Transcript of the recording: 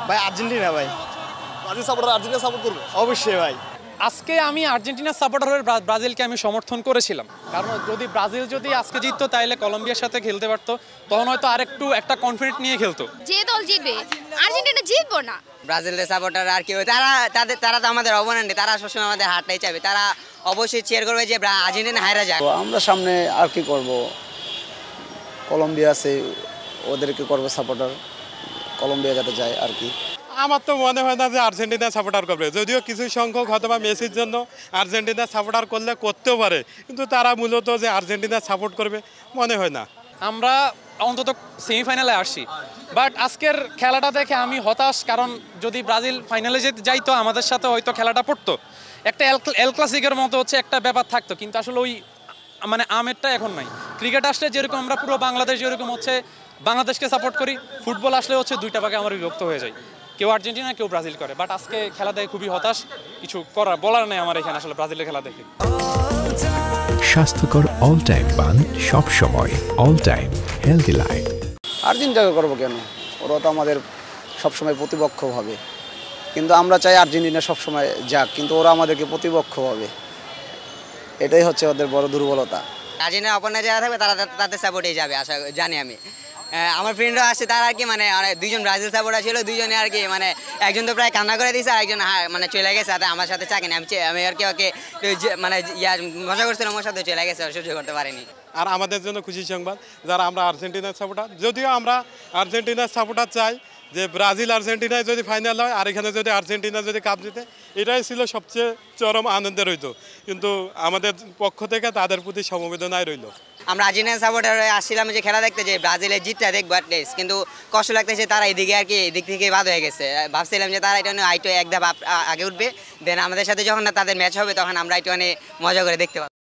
ভাই আর্জেন্টিনা ভাই। Brazil supporter Argentina support করবে? অবশ্যই ভাই। আজকে আমি আর্জেন্টিনার সাপোর্টার হয়ে ব্রাজিলকে আমি সমর্থন করেছিলাম, কারণ যদি ব্রাজিল যদি আজকে জিততো তাহলে কলম্বিয়ার সাথে খেলতে পারতো, তখন হয়তো আরেকটু একটা কনফিডেন্ট নিয়ে খেলতো। যে দল জিতবে, আর্জেন্টিনা জিতবো না। ব্রাজিলের সাপোর্টার আর কি, তারা তো আমাদের অপোনেন্ট, তারা সবসময় আমাদের হারটাই চাইবে, তারা অবশ্যই চেয়ার করবে যে আর্জেন্টিনা হারা যায়। তো আমরা সামনে আর কি করব, কলম্বিয়া আছে ওদেরকে করবো সাপোর্টার, কলম্বিয়া যাতে যায় আর কি। আমার তো মনে হয় না যে আর্জেন্টিনা সাপোর্টার করবে, যদিও কিছু সংখ্যক হয়তো বা মেসির জন্য আর্জেন্টিনা সাপোর্টার করলে করতেও পারে, কিন্তু তারা মূলত যে আর্জেন্টিনা সাপোর্ট করবে মনে হয় না। আমরা অন্তত সেমিফাইনালে আসছি, বাট আজকের খেলাটা দেখে আমি হতাশ, কারণ যদি ব্রাজিল ফাইনালে যাইতো আমাদের সাথে হয়তো খেলাটা পড়তো, একটা এল ক্লাসিকের মতো হচ্ছে একটা ব্যাপার থাকতো, কিন্তু আসলে ওই মানে আমেরটা এখন নাই। ক্রিকেট আসলে যেরকম আমরা পুরো বাংলাদেশ যেরকম হচ্ছে বাংলাদেশকে সাপোর্ট করি, ফুটবল আসলে হচ্ছে দুইটা ভাগে আমরা বিভক্ত হয়ে যাই, কেউ আর্জেন্টিনা কেউ ব্রাজিল করে। বাট আজকে খেলা দেখে খুবই হতাশ, কিছু বলার নেই আমার এখানে আসলে ব্রাজিলের খেলা দেখে। স্বাস্থ্যকর অল টাইম পান সব সময়, অল টাইম হেলদি লাইফ। আর্জেন্টিনাকে করবো কেন, ওরা তো আমাদের সবসময় প্রতিপক্ষ ভাবে, কিন্তু আমরা চাই আর্জেন্টিনা সবসময় যাক, কিন্তু ওরা আমাদেরকে প্রতিপক্ষ ভাবে, এটাই হচ্ছে ওদের বড় দুর্বলতা। আর্জেন্টিনা অপোনেন্ট যারা থাকবে তারা তাদের সাপোর্টেই যাবে আশা জানি আমি। আমার ফ্রেন্ডরা আসছে, তারা আর কি মানে দুইজন ব্রাজিল সাপোর্টার ছিল, দুইজনে আর কি মানে একজন তো প্রায় কান্না করে দিয়েছে, আর একজন মানে চলে গেছে, আমার সাথে চাকরি আমি আর কি ওকে মানে মজা করছিলাম, আমার সাথে চলে গেছে, সহ্য করতে পারিনি। আর আমাদের জন্য খুশি সংবাদ যারা আমরা আর্জেন্টিনার সাপোর্টার, যদিও আমরা আর্জেন্টিনার সাপোর্টার চাই যে ব্রাজিল আর্জেন্টিনায় যদি ফাইনাল হয় আর এখানে যদি আর্জেন্টিনা যদি কাপ জিতে, এটাই ছিল সবচেয়ে চরম আনন্দের হইতো, কিন্তু আমাদের পক্ষ থেকে তাদের প্রতি সমবেদনাই রইল। আমরা আর্জেন্টিনা সাপোর্টার আসছিলাম যে খেলা দেখতে, যে ব্রাজিলের জিতটা দেখবো অ্যাটলিস্ট, কিন্তু কষ্ট লাগতেছে তারা এদিকে আর কি এদিক থেকে বাদ হয়ে গেছে। ভাবছিলাম যে তারা এটা আইটো এক ধাপ আগে উঠবে, দেন আমাদের সাথে যখন তাদের ম্যাচ হবে তখন আমরা একটু মজা করে দেখতে পাবো।